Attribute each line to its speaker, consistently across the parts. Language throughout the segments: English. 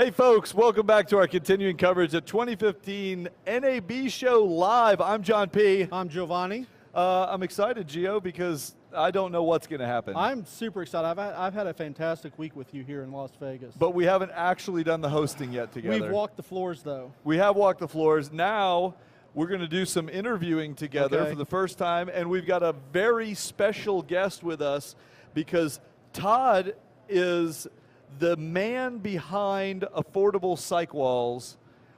Speaker 1: Hey folks, welcome back to our continuing coverage at 2015 NAB Show Live. I'm John P.
Speaker 2: I'm Giovanni.
Speaker 1: I'm excited, Gio, because I don't know what's going to happen.
Speaker 2: I'm super excited. I've had a fantastic week with you here in Las Vegas.
Speaker 1: But we haven't actually done the hosting yet together.
Speaker 2: We've walked the floors, though.
Speaker 1: We have walked the floors. Now we're going to do some interviewing together for the first time, and we've got a very special guest with us because Todd is the man behind Affordable Cyc Walls,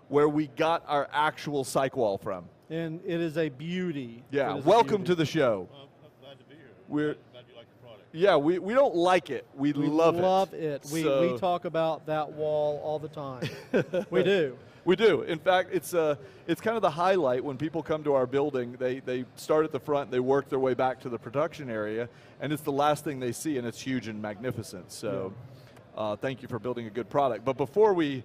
Speaker 1: where we got our actual cyc wall from.
Speaker 2: And it is a beauty.
Speaker 1: Yeah, welcome to the show.
Speaker 3: I'm glad to be here.
Speaker 1: We're
Speaker 3: glad you like the product.
Speaker 1: Yeah, we don't like it. We love it.
Speaker 2: We talk about that wall all the time. We do.
Speaker 1: We do. In fact, it's kind of the highlight when people come to our building. They start at the front, they work their way back to the production area, and it's the last thing they see, and it's huge and magnificent. So thank you for building a good product. But before we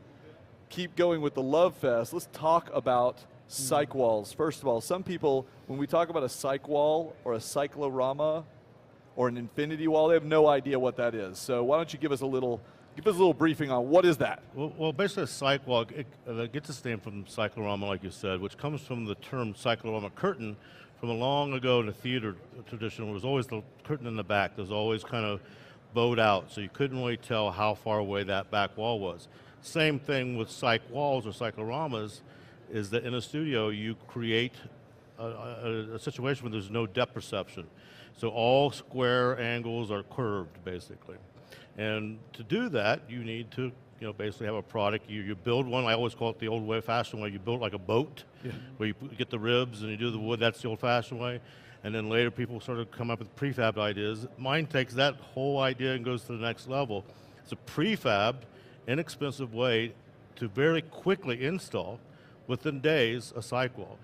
Speaker 1: keep going with the Love Fest, let's talk about cyc walls. First of all, some people, when we talk about a cyc wall or a cyclorama or an infinity wall, they have no idea what that is. So why don't you give us a little briefing on what is that?
Speaker 3: Well, basically a cyc wall, it gets its name from cyclorama, like you said, which comes from the term cyclorama curtain from a long ago in the theater tradition. There was always the curtain in the back. There was always kind of bowed out, so you couldn't really tell how far away that back wall was. Same thing with cyc walls or cycloramas, is that in a studio you create a situation where there's no depth perception. So all square angles are curved, basically. And to do that, you need to basically have a product. You build one, I always call it the old-fashioned way. You build like a boat, where you get the ribs and you do the wood. That's the old-fashioned way. And then later people sort of come up with prefab ideas. Mine takes that whole idea and goes to the next level. It's a prefabbed, inexpensive way to very quickly install, within days, a cyc wall.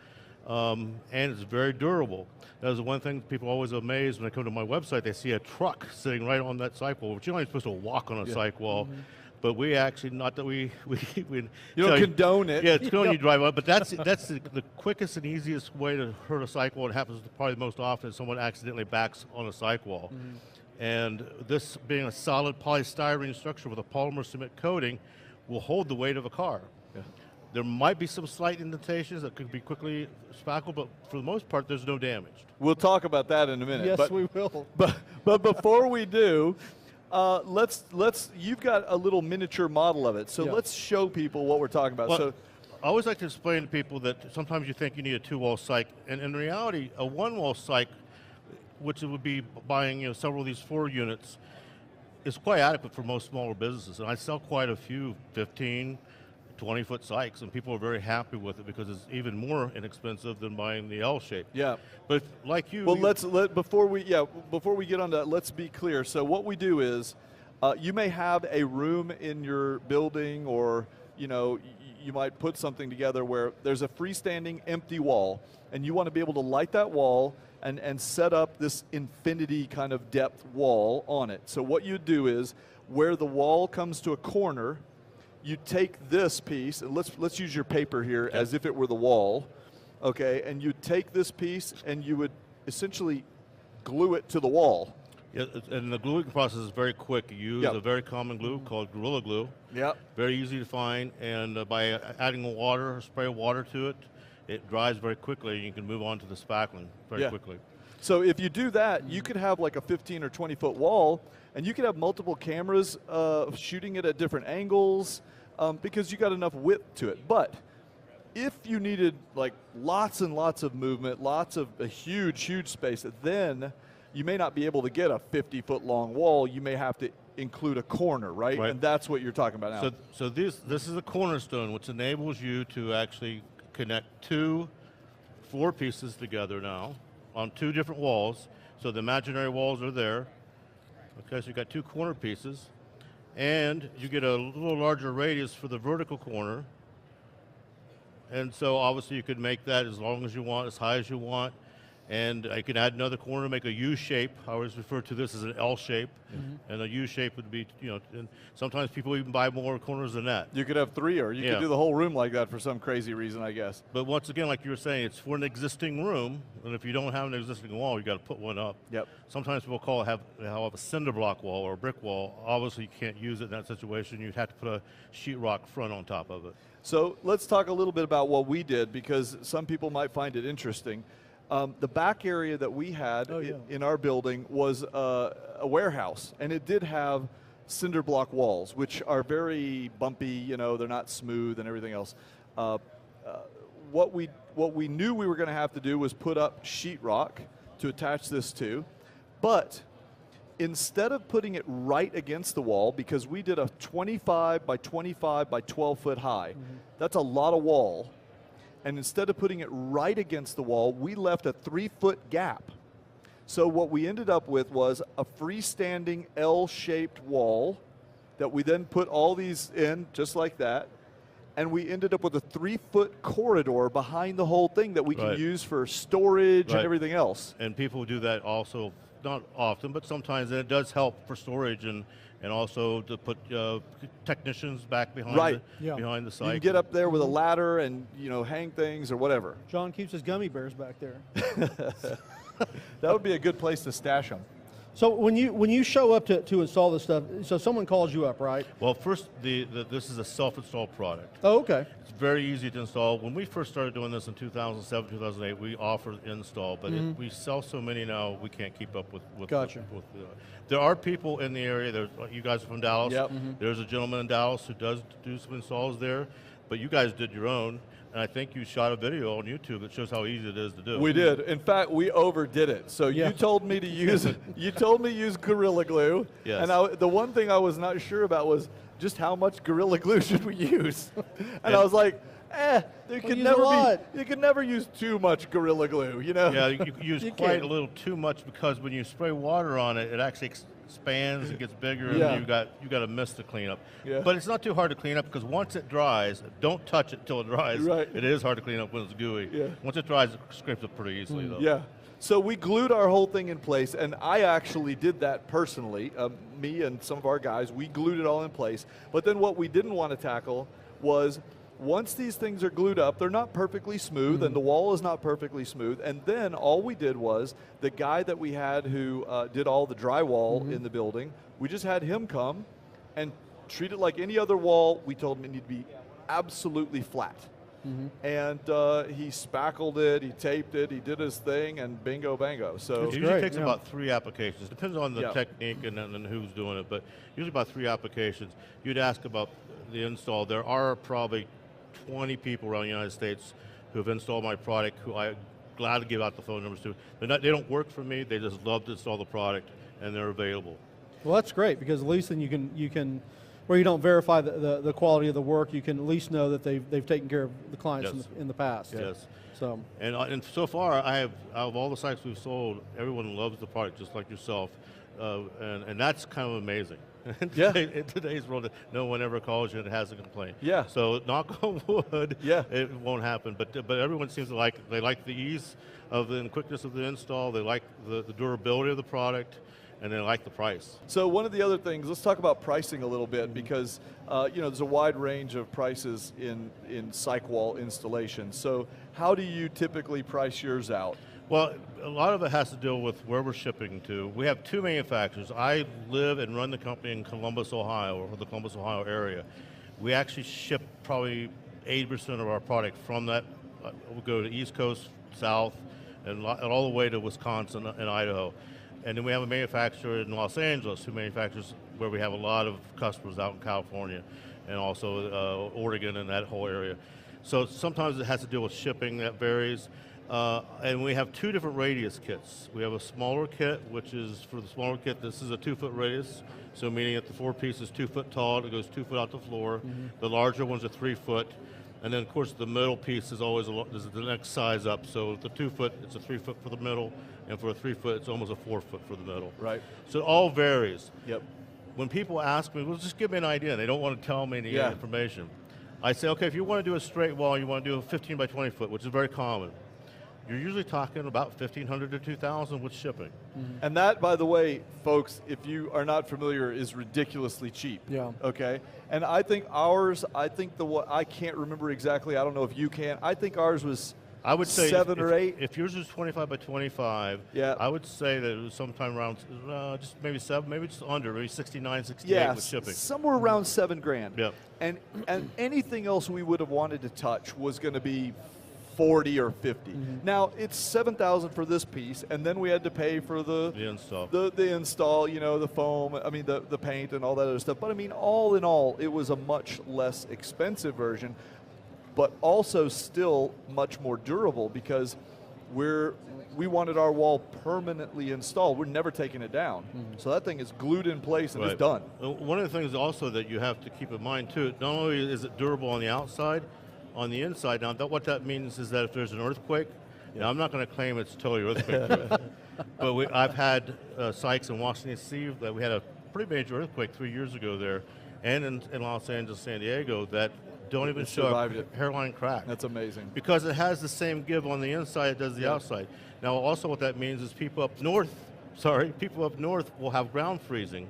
Speaker 3: And it's very durable. That is the one thing people are always amazed when they come to my website. They see a truck sitting right on that cyc wall, which you're only supposed to walk on a cyc wall. But we actually, not that we you
Speaker 1: don't condone it.
Speaker 3: Yeah, it's going you drive up, but that's the quickest and easiest way to hurt a cyc wall. It happens probably most often. Someone accidentally backs on a cyc wall. And this being a solid polystyrene structure with a polymer cement coating will hold the weight of a car. There might be some slight indentations that could be quickly spackled, but for the most part, there's no damage.
Speaker 1: We'll talk about that in a minute.
Speaker 2: Yes, we will.
Speaker 1: But before we do, you've got a little miniature model of it, so let's show people what we're talking about.
Speaker 3: Well,
Speaker 1: so,
Speaker 3: I always like to explain to people that sometimes you think you need a two-wall cyc, and in reality, a one-wall cyc, which would be buying several of these 4 units, is quite adequate for most smaller businesses. And I sell quite a few 15, 20-foot cycs, and people are very happy with it because it's even more inexpensive than buying the L shape.
Speaker 1: Yeah.
Speaker 3: But like you,
Speaker 1: well, before we get on that, let's be clear. So what we do is, you may have a room in your building, or you might put something together where there's a freestanding empty wall, and you want to be able to light that wall and set up this infinity kind of depth wall on it. So what you do is, where the wall comes to a corner, you take this piece, and let's use your paper here as if it were the wall, okay? And you take this piece and you would essentially glue it to the wall.
Speaker 3: Yeah, and the gluing process is very quick. You use a very common glue called Gorilla Glue.
Speaker 1: Yeah.
Speaker 3: Very easy to find, and by adding water, spray water to it, it dries very quickly, and you can move on to the spackling very quickly.
Speaker 1: So if you do that, you could have like a 15 or 20-foot wall, and you could have multiple cameras shooting it at different angles, because you got enough width to it. But if you needed like lots and lots of movement, lots of a huge space, then you may not be able to get a 50-foot long wall. You may have to include a corner, right? And that's what you're talking about now.
Speaker 3: So this is a cornerstone, which enables you to actually connect 2 4 pieces together now on 2 different walls. So the imaginary walls are there. Okay, so you got 2 corner pieces. And you get a little larger radius for the vertical corner. And so obviously you could make that as long as you want, as high as you want. And I can add another corner, make a U shape. I always refer to this as an L shape, and a U shape would be, and sometimes people even buy more corners than that.
Speaker 1: You could have 3, or you could do the whole room like that for some crazy reason, I guess.
Speaker 3: But once again, like you were saying, it's for an existing room, and if you don't have an existing wall, you got to put one up.
Speaker 1: Yep.
Speaker 3: Sometimes people have a cinder block wall or a brick wall. Obviously, you can't use it in that situation. You'd have to put a sheetrock front on top of it.
Speaker 1: So let's talk a little bit about what we did, because some people might find it interesting. The back area that we had in our building was a warehouse, and it did have cinder block walls, which are very bumpy, they're not smooth and everything else. What we knew we were going to have to do was put up sheetrock to attach this to, but instead of putting it right against the wall, because we did a 25 by 25 by 12 foot high, that's a lot of wall. And instead of putting it right against the wall, we left a 3-foot gap. So what we ended up with was a freestanding L-shaped wall that we then put all these in just like that. And we ended up with a 3-foot corridor behind the whole thing that we can use for storage and everything else.
Speaker 3: And people do that also, not often, but sometimes, and it does help for storage and also to put technicians back behind behind the site.
Speaker 1: You can get up there with a ladder and hang things or whatever.
Speaker 2: John keeps his gummy bears back there.
Speaker 1: That would be a good place to stash them.
Speaker 2: So when you show up to install this stuff, so someone calls you up, right?
Speaker 3: Well, first, this is a self-installed product.
Speaker 2: Oh, okay.
Speaker 3: It's very easy to install. When we first started doing this in 2007, 2008, we offered install, but we sell so many now, we can't keep up with
Speaker 2: Gotcha.
Speaker 3: There are people in the area. You guys are from Dallas.
Speaker 1: Yep.
Speaker 3: There's a gentleman in Dallas who does do some installs there, but you guys did your own. And I think you shot a video on YouTube that shows how easy it is to do.
Speaker 1: We did. In fact, we overdid it. So you told me to use Gorilla Glue.
Speaker 3: Yes.
Speaker 1: And the one thing I was not sure about was just how much Gorilla Glue should we use. And I was like, you could never use too much Gorilla Glue,
Speaker 3: Yeah, you use quite a little too much, because when you spray water on it, it actually expands and gets bigger, and you got a mist to clean up.
Speaker 1: Yeah.
Speaker 3: But it's not too hard to clean up, because once it dries, don't touch it till it dries.
Speaker 1: Right.
Speaker 3: It is hard to clean up when it's gooey.
Speaker 1: Yeah.
Speaker 3: Once it dries, it scrapes up pretty easily, though.
Speaker 1: Yeah. So we glued our whole thing in place, and I actually did that personally. Me and some of our guys, we glued it all in place. But then what we didn't want to tackle was, once these things are glued up, they're not perfectly smooth, and the wall is not perfectly smooth. And then all we did was, the guy that we had who did all the drywall in the building, we just had him come and treat it like any other wall. We told him it needed to be absolutely flat. And he spackled it, he taped it, he did his thing, and bingo bango. So
Speaker 3: it usually takes about 3 applications. Depends on the technique and who's doing it, but usually about 3 applications. You'd ask about the install. There are probably 20 people around the United States who have installed my product, who I'm glad to give out the phone numbers to. They don't work for me, they just love to install the product, and they're available.
Speaker 2: Well, that's great, because at least then you can where you don't verify the quality of the work, you can at least know that they've taken care of the clients in the past.
Speaker 3: Yes.
Speaker 2: So
Speaker 3: and so far, out of all the sites we've sold, everyone loves the product, just like yourself, and that's kind of amazing. In today's world, no one ever calls you and has a complaint.
Speaker 1: Yeah.
Speaker 3: So knock on wood, it won't happen. But everyone seems to like the ease of and quickness of the install. They like the durability of the product, and they like the price.
Speaker 1: So one of the other things, let's talk about pricing a little bit, because there's a wide range of prices in cyc wall installation. So how do you typically price yours out?
Speaker 3: Well, a lot of it has to deal with where we're shipping to. We have 2 manufacturers. I live and run the company in Columbus, Ohio, or the Columbus, Ohio area. We actually ship probably 80% of our product from that. We go to East Coast, South, and all the way to Wisconsin and Idaho. And then we have a manufacturer in Los Angeles who manufactures, where we have a lot of customers out in California and also Oregon and that whole area. So sometimes it has to deal with shipping, that varies. And we have 2 different radius kits. We have a smaller kit, which is, for the smaller kit, this is a 2-foot radius, so meaning that the 4 piece is 2 foot tall, it goes 2 foot out the floor. The larger one's a 3 foot, and then of course the middle piece is always is the next size up. So the 2 foot, it's a 3 foot for the middle, and for a 3 foot, it's almost a 4 foot for the middle.
Speaker 1: Right.
Speaker 3: So it all varies.
Speaker 1: Yep.
Speaker 3: When people ask me, well, just give me an idea, they don't want to tell me any information. I say, okay, if you want to do a straight wall, you want to do a 15 by 20 foot, which is very common. you're usually talking about $1,500 to $2,000 with shipping.
Speaker 1: And that, by the way, folks, if you are not familiar, is ridiculously cheap.
Speaker 2: Yeah.
Speaker 1: Okay. And I think ours, I can't remember exactly. I don't know if you can. I think ours was,
Speaker 3: I would say
Speaker 1: 7 or 8.
Speaker 3: If yours was 25 by 25,
Speaker 1: yeah.
Speaker 3: I would say that it was sometime around just maybe 7, maybe just under, maybe 69, 68 with shipping.
Speaker 1: Somewhere around $7,000.
Speaker 3: Yep.
Speaker 1: And anything else we would have wanted to touch was going to be 40 or 50. Now it's $7,000 for this piece, and then we had to pay for the
Speaker 3: install,
Speaker 1: the install, you know, the foam, I mean the paint and all that other stuff. But I mean, all in all, it was a much less expensive version, but also still much more durable because we wanted our wall permanently installed. We're never taking it down. So that thing is glued in place and it's done.
Speaker 3: One of the things also that you have to keep in mind too, not only is it durable on the outside, on the inside, now what that means is that if there's an earthquake, now I'm not going to claim it's totally earthquake-proof, but I've had Cycs in Washington D.C. that we had a pretty major earthquake 3 years ago there, and in Los Angeles, San Diego, that don't even show a hairline crack.
Speaker 1: That's amazing.
Speaker 3: Because it has the same give on the inside it does the outside. Now also what that means is people up north will have ground freezing.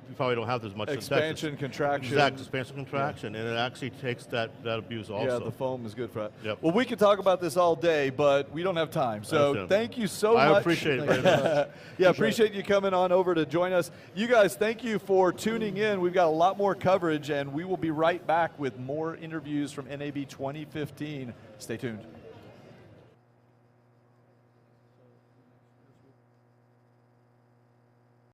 Speaker 3: You probably don't have as much
Speaker 1: expansion, contraction.
Speaker 3: Exact expansion, contraction, and it actually takes that abuse also.
Speaker 1: Yeah, the foam is good for that.
Speaker 3: Yep.
Speaker 1: Well, we could talk about this all day, but we don't have time. So thank you so much.
Speaker 3: I appreciate it very much.
Speaker 1: Yeah, appreciate you coming on over to join us. You guys, thank you for tuning in. We've got a lot more coverage, and we will be right back with more interviews from NAB 2015. Stay tuned.